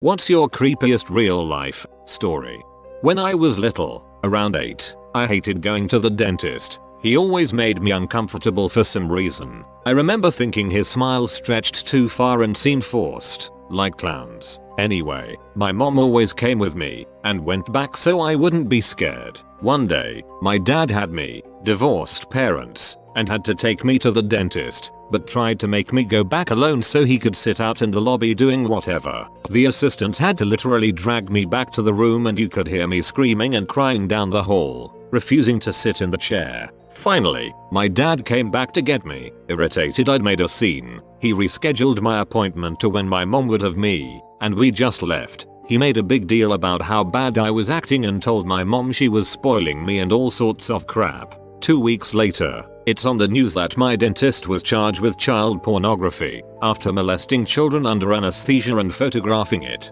What's your creepiest real life story? When I was little, around 8, I hated going to the dentist. He always made me uncomfortable for some reason. I remember thinking his smile stretched too far and seemed forced, like clowns. Anyway, my mom always came with me and went back so I wouldn't be scared. One day, my dad had me, divorced parents, and had to take me to the dentist, but tried to make me go back alone so he could sit out in the lobby doing whatever. The assistants had to literally drag me back to the room and you could hear me screaming and crying down the hall, refusing to sit in the chair. Finally, my dad came back to get me. Irritated I'd made a scene, he rescheduled my appointment to when my mom would have me, and we just left. He made a big deal about how bad I was acting and told my mom she was spoiling me and all sorts of crap. 2 weeks later, it's on the news that my dentist was charged with child pornography after molesting children under anesthesia and photographing it.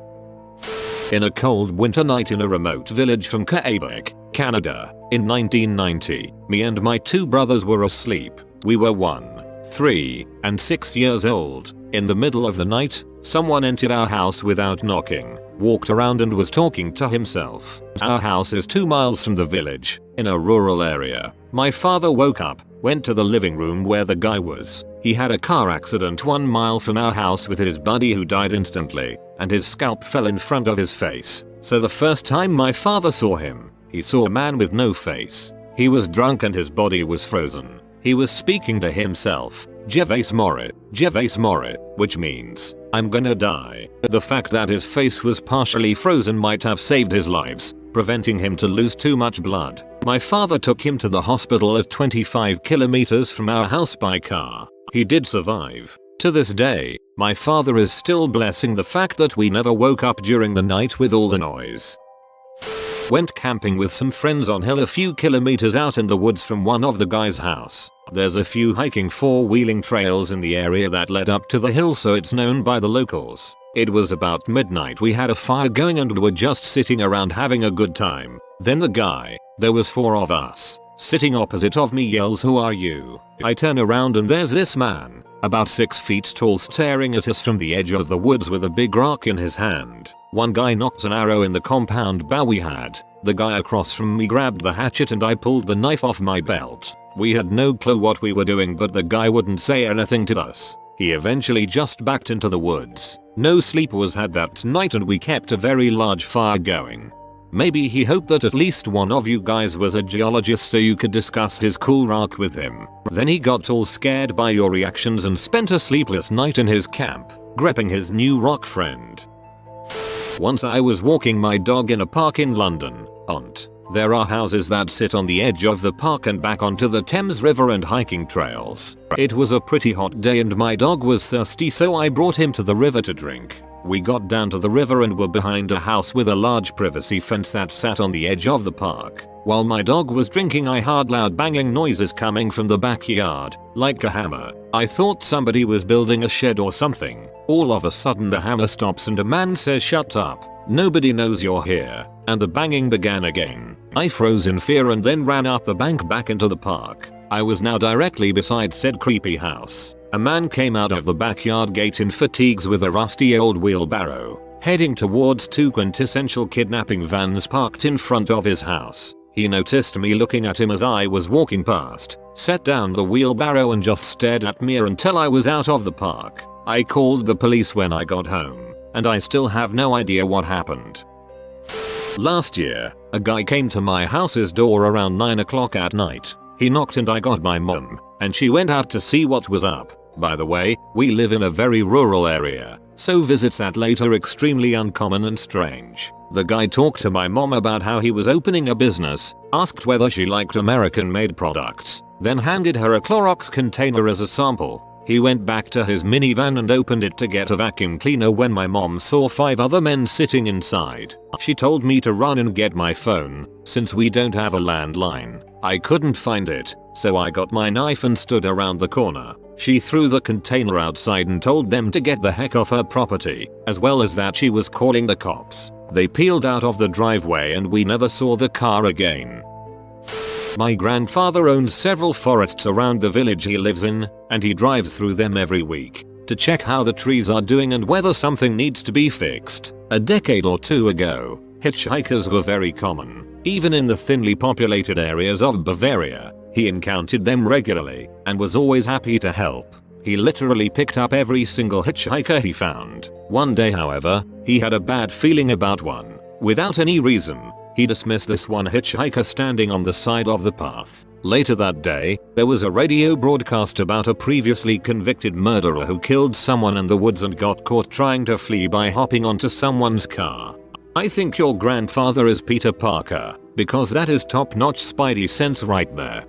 In a cold winter night in a remote village from Quebec, Canada, in 1990, me and my 2 brothers were asleep. We were 1, 3, and 6 years old. In the middle of the night, someone entered our house without knocking, walked around and was talking to himself. Our house is 2 miles from the village, in a rural area. My father woke up, went to the living room where the guy was. He had a car accident 1 mile from our house with his buddy who died instantly, and his scalp fell in front of his face. So the first time my father saw him, he saw a man with no face. He was drunk and his body was frozen. He was speaking to himself, Je vais mourir, which means, I'm gonna die. The fact that his face was partially frozen might have saved his lives, preventing him to lose too much blood. My father took him to the hospital at 25 kilometers from our house by car. He did survive. To this day, my father is still blessing the fact that we never woke up during the night with all the noise. Went camping with some friends on hill a few kilometers out in the woods from one of the guy's house. There's a few hiking 4-wheeling trails in the area that led up to the hill, so it's known by the locals. It was about midnight. We had a fire going and were just sitting around having a good time. Then the guy, there was 4 of us, sitting opposite of me, yells, "Who are you?" I turn around and there's this man, about 6 feet tall, staring at us from the edge of the woods with a big rock in his hand. One guy knocked an arrow in the compound bow we had. The guy across from me grabbed the hatchet and I pulled the knife off my belt. We had no clue what we were doing, but the guy wouldn't say anything to us. He eventually just backed into the woods. No sleep was had that night and we kept a very large fire going. Maybe he hoped that at least one of you guys was a geologist so you could discuss his cool rock with him. Then he got all scared by your reactions and spent a sleepless night in his camp, grepping his new rock friend. Once I was walking my dog in a park in London. There are houses that sit on the edge of the park and back onto the Thames River and hiking trails. It was a pretty hot day and my dog was thirsty, so I brought him to the river to drink. We got down to the river and were behind a house with a large privacy fence that sat on the edge of the park. While my dog was drinking, I heard loud banging noises coming from the backyard, like a hammer. I thought somebody was building a shed or something. All of a sudden the hammer stops and a man says, "Shut up. Nobody knows you're here," and the banging began again. I froze in fear and then ran up the bank back into the park. I was now directly beside said creepy house. A man came out of the backyard gate in fatigues with a rusty old wheelbarrow, heading towards 2 quintessential kidnapping vans parked in front of his house. He noticed me looking at him as I was walking past, set down the wheelbarrow and just stared at me until I was out of the park. I called the police when I got home, and I still have no idea what happened. Last year, a guy came to my house's door around 9 o'clock at night. He knocked and I got my mum, and she went out to see what was up. By the way, we live in a very rural area, so visits that late are extremely uncommon and strange. The guy talked to my mom about how he was opening a business, asked whether she liked American-made products, then handed her a Clorox container as a sample. He went back to his minivan and opened it to get a vacuum cleaner when my mom saw 5 other men sitting inside. She told me to run and get my phone, since we don't have a landline. I couldn't find it, so I got my knife and stood around the corner. She threw the container outside and told them to get the heck off her property, as well as that she was calling the cops. They peeled out of the driveway and we never saw the car again. My grandfather owns several forests around the village he lives in, and he drives through them every week. to check how the trees are doing and whether something needs to be fixed. A decade or two ago, hitchhikers were very common. Even in the thinly populated areas of Bavaria, he encountered them regularly and was always happy to help. He literally picked up every single hitchhiker he found. One day, however, he had a bad feeling about one. Without any reason, he dismissed this one hitchhiker standing on the side of the path. Later that day, there was a radio broadcast about a previously convicted murderer who killed someone in the woods and got caught trying to flee by hopping onto someone's car. I think your grandfather is Peter Parker, because that is top-notch Spidey sense right there.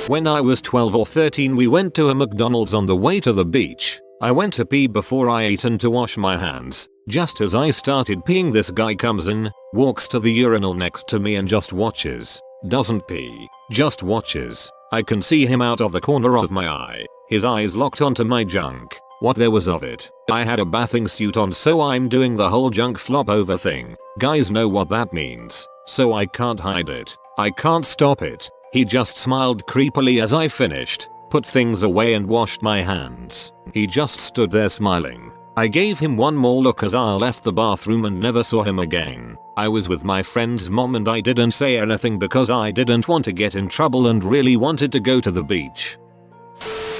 When I was 12 or 13, we went to a McDonald's on the way to the beach. I went to pee before I ate and to wash my hands. Just as I started peeing, this guy comes in, walks to the urinal next to me and just watches. Doesn't pee, just watches. I can see him out of the corner of my eye. His eyes locked onto my junk. What there was of it. I had a bathing suit on, so I'm doing the whole junk flop over thing. Guys know what that means. So I can't hide it. I can't stop it. He just smiled creepily as I finished, put things away and washed my hands. He just stood there smiling. I gave him one more look as I left the bathroom and never saw him again. I was with my friend's mom and I didn't say anything because I didn't want to get in trouble and really wanted to go to the beach.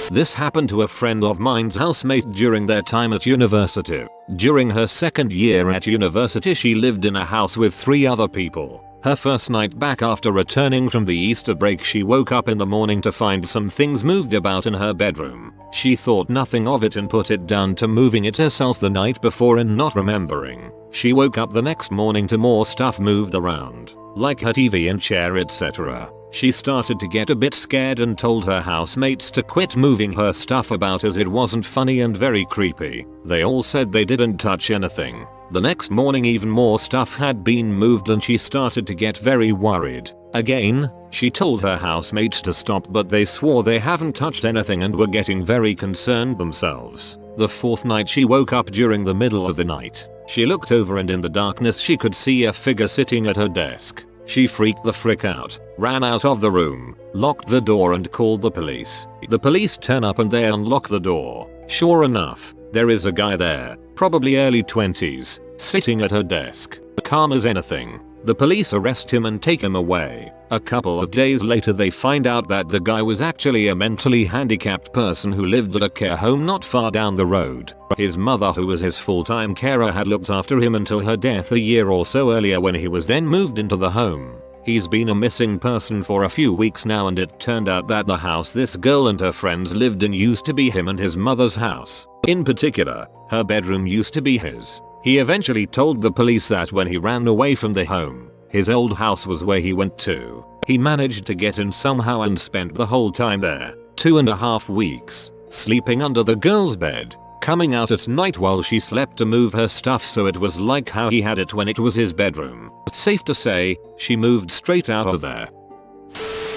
This happened to a friend of mine's housemate during their time at university. During her second year at university, she lived in a house with 3 other people. Her first night back after returning from the Easter break, she woke up in the morning to find some things moved about in her bedroom. She thought nothing of it and put it down to moving it herself the night before and not remembering. She woke up the next morning to more stuff moved around, like her TV and chair, etc. She started to get a bit scared and told her housemates to quit moving her stuff about as it wasn't funny and very creepy. They all said they didn't touch anything. The next morning even more stuff had been moved and she started to get very worried. Again, she told her housemates to stop, but they swore they haven't touched anything and were getting very concerned themselves. The 4th night she woke up during the middle of the night. She looked over and in the darkness she could see a figure sitting at her desk. She freaked the frick out, ran out of the room, locked the door and called the police. The police turn up and they unlock the door. Sure enough, there is a guy there, probably early 20s, sitting at her desk, calm as anything. The police arrest him and take him away. A couple of days later they find out that the guy was actually a mentally handicapped person who lived at a care home not far down the road. His mother, who was his full-time carer, had looked after him until her death a year or so earlier, when he was then moved into the home. He's been a missing person for a few weeks now, and it turned out that the house this girl and her friends lived in used to be him and his mother's house. In particular, her bedroom used to be his. He eventually told the police that when he ran away from the home, his old house was where he went to. He managed to get in somehow and spent the whole time there, 2.5 weeks, sleeping under the girl's bed, coming out at night while she slept to move her stuff, so it was like how he had it when it was his bedroom. Safe to say, she moved straight out of there.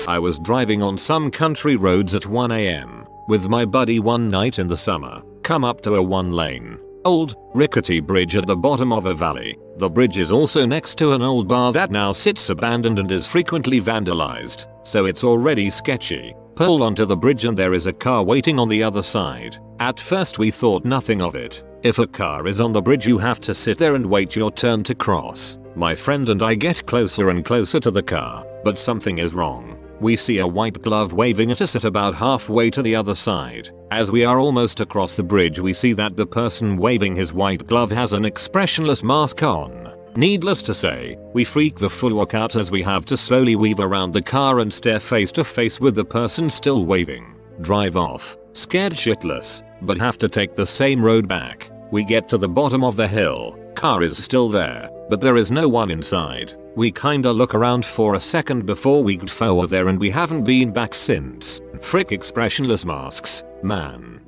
I was driving on some country roads at 1 AM with my buddy one night in the summer, come up to a 1-lane, old, rickety bridge at the bottom of a valley. The bridge is also next to an old bar that now sits abandoned and is frequently vandalized, so it's already sketchy. Pull onto the bridge and there is a car waiting on the other side. At first we thought nothing of it. If a car is on the bridge you have to sit there and wait your turn to cross. My friend and I get closer and closer to the car, but something is wrong. We see a white glove waving at us at about halfway to the other side. As we are almost across the bridge we see that the person waving his white glove has an expressionless mask on. Needless to say, we freak the fuck out as we have to slowly weave around the car and stare face to face with the person still waving. Drive off, scared shitless, but have to take the same road back. We get to the bottom of the hill, car is still there, but there is no one inside. We kinda look around for a second before we get forward there and we haven't been back since. Frick expressionless masks, man.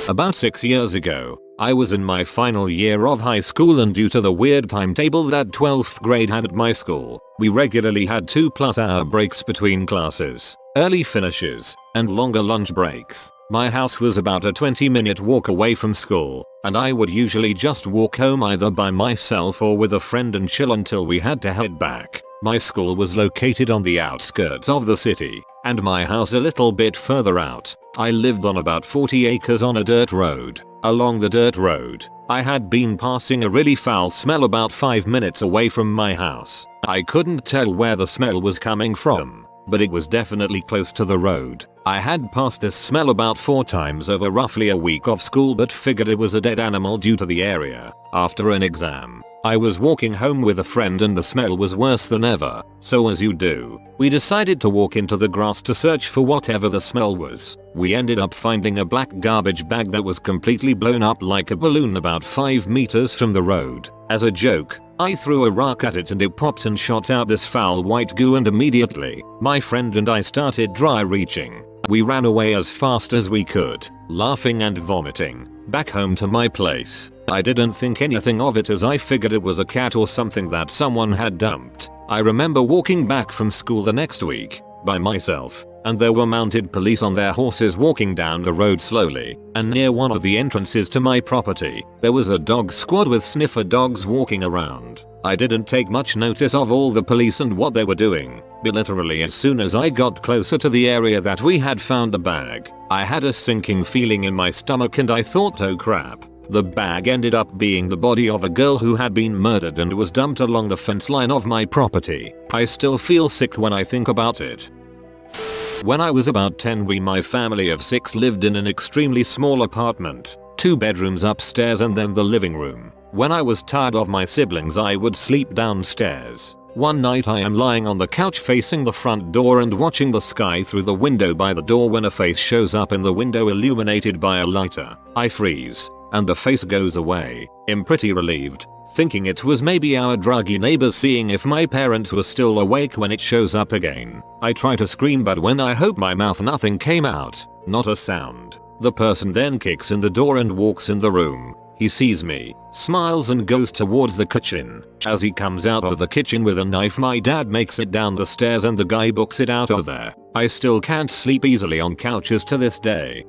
About 6 years ago, I was in my final year of high school, and due to the weird timetable that 12th grade had at my school, we regularly had 2+ hour breaks between classes, early finishes, and longer lunch breaks. My house was about a 20-minute walk away from school, and I would usually just walk home either by myself or with a friend and chill until we had to head back. My school was located on the outskirts of the city, and my house a little bit further out. I lived on about 40 acres on a dirt road. Along the dirt road, I had been passing a really foul smell about 5 minutes away from my house. I couldn't tell where the smell was coming from, but it was definitely close to the road. I had passed this smell about 4 times over roughly a week of school but figured it was a dead animal due to the area. After an exam, I was walking home with a friend and the smell was worse than ever. So as you do, we decided to walk into the grass to search for whatever the smell was. We ended up finding a black garbage bag that was completely blown up like a balloon about 5 meters from the road. As a joke, I threw a rock at it and it popped and shot out this foul white goo, and immediately, my friend and I started dry reaching. We ran away as fast as we could, laughing and vomiting, back home to my place. I didn't think anything of it as I figured it was a cat or something that someone had dumped. I remember walking back from school the next week, by myself, and there were mounted police on their horses walking down the road slowly, and near one of the entrances to my property, there was a dog squad with sniffer dogs walking around. I didn't take much notice of all the police and what they were doing, but literally as soon as I got closer to the area that we had found the bag, I had a sinking feeling in my stomach and I thought, oh crap. The bag ended up being the body of a girl who had been murdered and was dumped along the fence line of my property. I still feel sick when I think about it. When I was about 10, my family of 6 lived in an extremely small apartment, 2 bedrooms upstairs and then the living room. When I was tired of my siblings, I would sleep downstairs. One night I am lying on the couch facing the front door and watching the sky through the window by the door when a face shows up in the window illuminated by a lighter. I freeze, and the face goes away. I'm pretty relieved, thinking it was maybe our druggy neighbors seeing if my parents were still awake when it shows up again. I try to scream, but when I opened my mouth nothing came out, not a sound. The person then kicks in the door and walks in the room. He sees me, smiles and goes towards the kitchen. As he comes out of the kitchen with a knife, my dad makes it down the stairs and the guy books it out of there. I still can't sleep easily on couches to this day.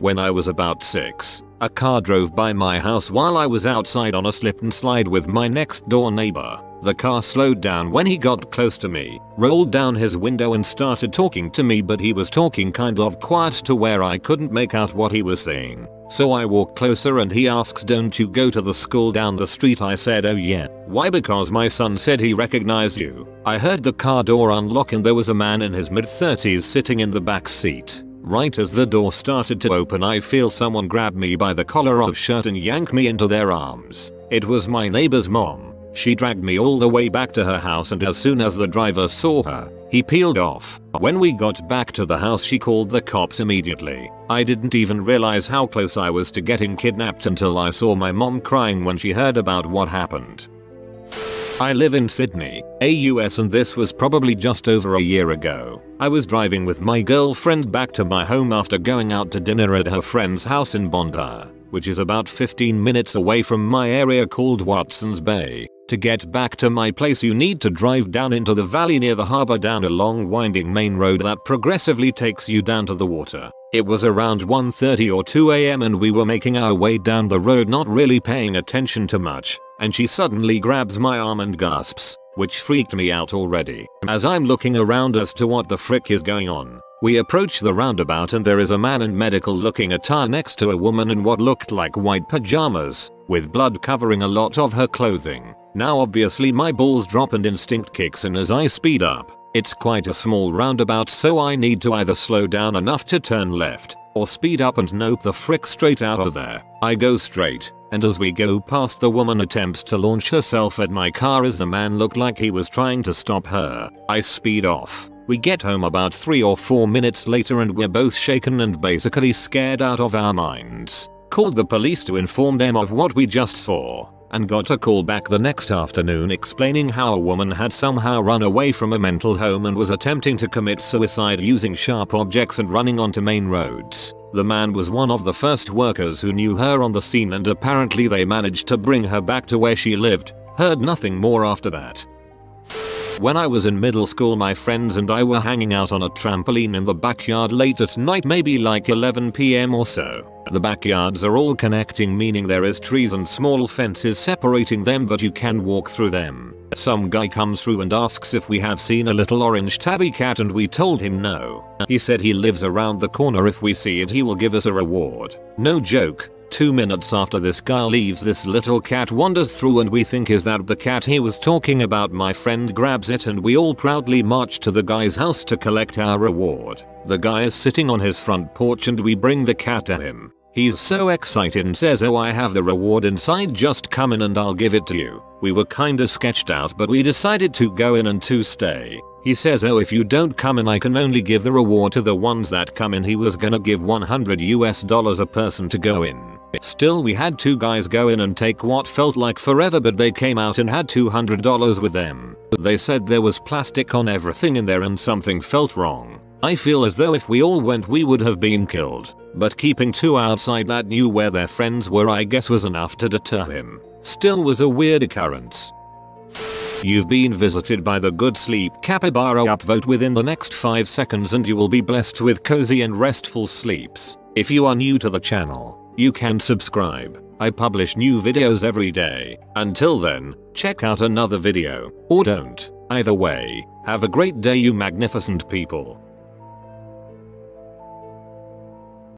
When I was about 6, a car drove by my house while I was outside on a slip and slide with my next door neighbor. The car slowed down when he got close to me, rolled down his window and started talking to me, but he was talking kind of quiet to where I couldn't make out what he was saying. So I walked closer and he asks, "Don't you go to the school down the street?" I said, "Oh yeah." "Why?" "Because my son said he recognized you." I heard the car door unlock and there was a man in his mid-30s sitting in the back seat. Right as the door started to open, I feel someone grab me by the collar of shirt and yank me into their arms. It was my neighbor's mom. She dragged me all the way back to her house, and as soon as the driver saw her, he peeled off. When we got back to the house, she called the cops immediately. I didn't even realize how close I was to getting kidnapped until I saw my mom crying when she heard about what happened. I live in Sydney, AUS, and this was probably just over a year ago. I was driving with my girlfriend back to my home after going out to dinner at her friend's house in Bondi, which is about 15 minutes away from my area called Watson's Bay. To get back to my place, you need to drive down into the valley near the harbor down a long winding main road that progressively takes you down to the water. It was around 1:30 or 2 AM and we were making our way down the road not really paying attention to much, and she suddenly grabs my arm and gasps, which freaked me out already. As I'm looking around as to what the frick is going on, we approach the roundabout and there is a man in medical looking attire next to a woman in what looked like white pajamas, with blood covering a lot of her clothing. Now obviously my balls drop and instinct kicks in as I speed up. It's quite a small roundabout, so I need to either slow down enough to turn left, or speed up and nope the frick straight out of there. I go straight, and as we go past, the woman attempts to launch herself at my car as the man looked like he was trying to stop her. I speed off. We get home about 3 or 4 minutes later and we're both shaken and basically scared out of our minds. Called the police to inform them of what we just saw, and got a call back the next afternoon explaining how a woman had somehow run away from a mental home and was attempting to commit suicide using sharp objects and running onto main roads. The man was one of the first workers who knew her on the scene, and apparently they managed to bring her back to where she lived. Heard nothing more after that. When I was in middle school, my friends and I were hanging out on a trampoline in the backyard late at night, maybe like 11 PM or so. The backyards are all connecting, meaning there is trees and small fences separating them, but you can walk through them. Some guy comes through and asks if we have seen a little orange tabby cat and we told him no. He said he lives around the corner, if we see it he will give us a reward. No joke. 2 minutes after this guy leaves, this little cat wanders through and we think is that the cat he was talking about. My friend grabs it and we all proudly march to the guy's house to collect our reward. The guy is sitting on his front porch and we bring the cat to him. He's so excited and says, "Oh, I have the reward inside, just come in and I'll give it to you." We were kinda sketched out but we decided to go in and to stay. He says, "Oh, if you don't come in I can only give the reward to the ones that come in." He was gonna give $100 a person to go in. Still, we had 2 guys go in and take what felt like forever, but they came out and had $200 with them. They said there was plastic on everything in there and something felt wrong. I feel as though if we all went we would have been killed, but keeping 2 outside that knew where their friends were I guess was enough to deter him. Still was a weird occurrence. You've been visited by the Good Sleep Capybara. Upvote within the next 5 seconds and you will be blessed with cozy and restful sleeps. If you are new to the channel, you can subscribe. I publish new videos every day. Until then, check out another video, or don't. Either way, have a great day you magnificent people.